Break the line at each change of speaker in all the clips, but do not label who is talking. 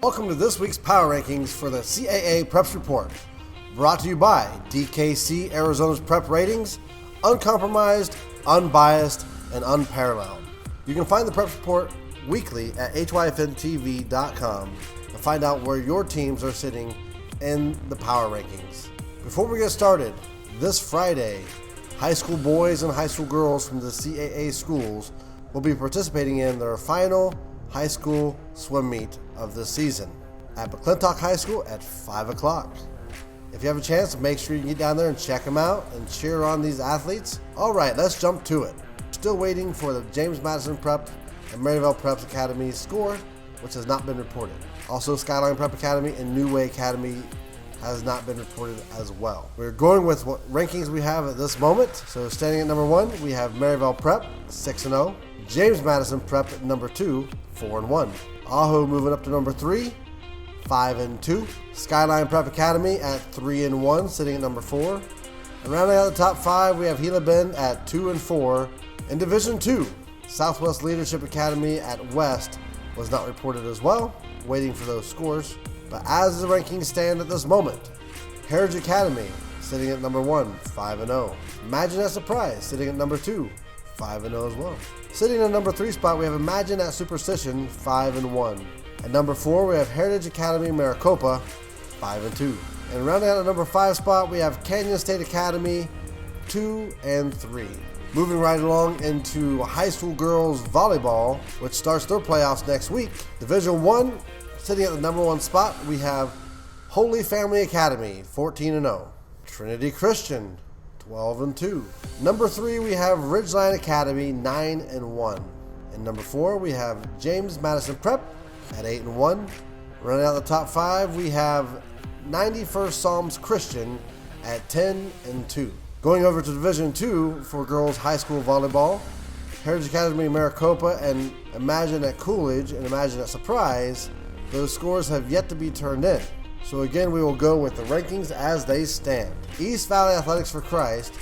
Welcome to this week's Power Rankings for the CAA Preps Report, brought to you by DKC Arizona's Prep Ratings, uncompromised, unbiased, and unparalleled. You can find the Preps Report weekly at hyfntv.com and find out where your teams are sitting in the Power Rankings. Before we get started, this Friday, high school boys and high school girls from the CAA schools will be participating in their final high school swim meet of the season at McClintock High School at 5 o'clock. If you have a chance, make sure you get down there and check them out and cheer on these athletes. All right, let's jump to it. Still waiting for the James Madison Prep and Maryvale Prep Academy's score, which has not been reported. Also, Skyline Prep Academy and New Way Academy has not been reported as well. We're going with what rankings we have at this moment. So standing at number 1, we have Maryvale Prep, 6-0. James Madison Prep at number 2, 4-1. Ajo moving up to number 3, 5-2. Skyline Prep Academy at 3-1, sitting at number 4. And rounding out the top 5, we have Gila Bend at 2-4. In Division 2, Southwest Leadership Academy at West was not reported as well, waiting for those scores. But as the rankings stand at this moment, Heritage Academy sitting at number 1, 5-0. Imagine at Surprise sitting at number 2, 5-0 as well. Sitting in the number 3 spot, we have Imagine at Superstition, 5-1. At number 4, we have Heritage Academy Maricopa, 5-2. And rounding out the number 5 spot, we have Canyon State Academy, 2-3. Moving right along into high school girls volleyball, which starts their playoffs next week. Division 1, sitting at the number 1 spot, we have Holy Family Academy, 14-0. Trinity Christian, 12-2. Number 3, we have Ridgeline Academy, 9-1. And number 4, we have James Madison Prep at 8-1. Running out the top 5, we have 91st Psalms Christian at 10-2. Going over to Division 2 for girls high school volleyball, Heritage Academy Maricopa and Imagine at Coolidge and Imagine at Surprise, those scores have yet to be turned in. So again, we will go with the rankings as they stand. East Valley Athletics for Christ,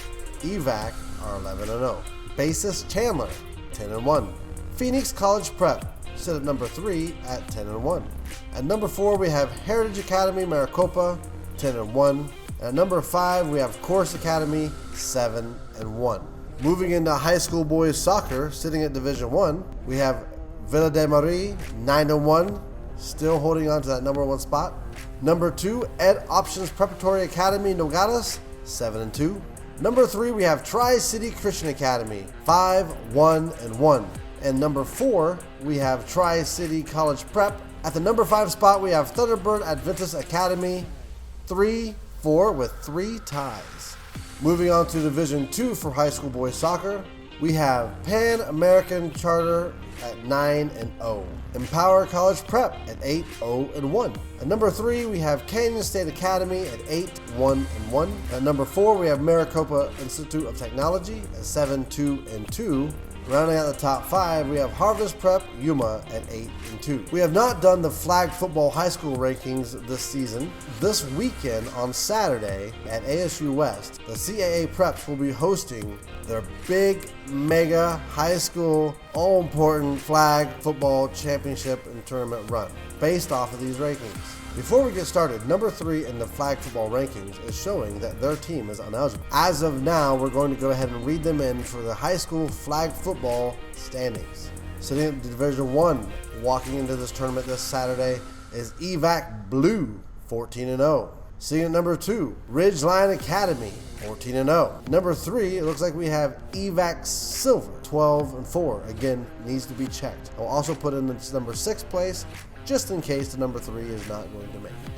EVAC, are 11-0. Basis Chandler, 10-1. Phoenix College Prep sit at number 3 at 10-1. At number 4, we have Heritage Academy Maricopa, 10-1. And at number 5, we have Course Academy, 7-1. Moving into high school boys soccer, sitting at Division 1, we have Villa de Marie, 9-1, still holding on to that number 1 spot. Number 2, Ed Options Preparatory Academy Nogales, 7-2. Number 3, we have Tri-City Christian Academy, 5-1-1. And number 4, we have Tri-City College Prep. At the number 5 spot, we have Thunderbird Adventist Academy, 3-4 with 3 ties. Moving on to Division 2 for high school boys soccer, we have Pan American Charter at 9-0. Empower College Prep at 8-0-1. At number 3, we have Canyon State Academy at 8-1-1. At number 4, we have Maricopa Institute of Technology at 7-2-2. Rounding out the top 5, we have Harvest Prep Yuma at 8-2. We have not done the flag football high school rankings this season. This weekend on Saturday at ASU West, the CAA Preps will be hosting their big, mega, high school, all-important flag football championship and tournament run based off of these rankings. Before we get started, number 3 in the flag football rankings is showing that their team is ineligible. As of now, we're going to go ahead and read them in for the high school flag football standings. Sitting at Division 1, walking into this tournament this Saturday, is EVAC Blue, 14-0. Sitting at number 2, Ridgeline Academy, 14-0. Number 3, it looks like we have EVAC Silver, 12-4. Again, needs to be checked. I'll also put in the number 6 place, just in case the number 3 is not going to make it.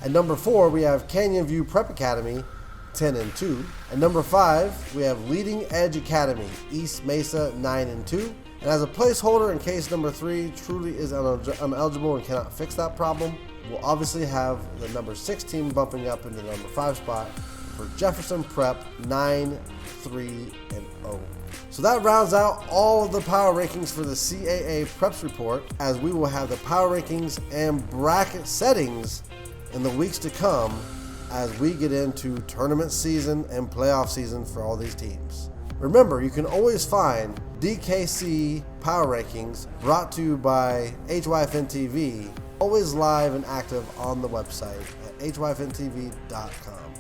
At number 4, we have Canyon View Prep Academy, 10-2. At number 5, we have Leading Edge Academy, East Mesa, 9-2. And as a placeholder, in case number 3 truly is ineligible and cannot fix that problem, we'll obviously have the number 6 team bumping up into the number 5 spot for Jefferson Prep, 9-3-0. So that rounds out all of the power rankings for the CAA Preps Report, as we will have the power rankings and bracket settings in the weeks to come as we get into tournament season and playoff season for all these teams. Remember, you can always find DKC Power Rankings brought to you by HYFN TV Always live and active on the website at hyfntv.com.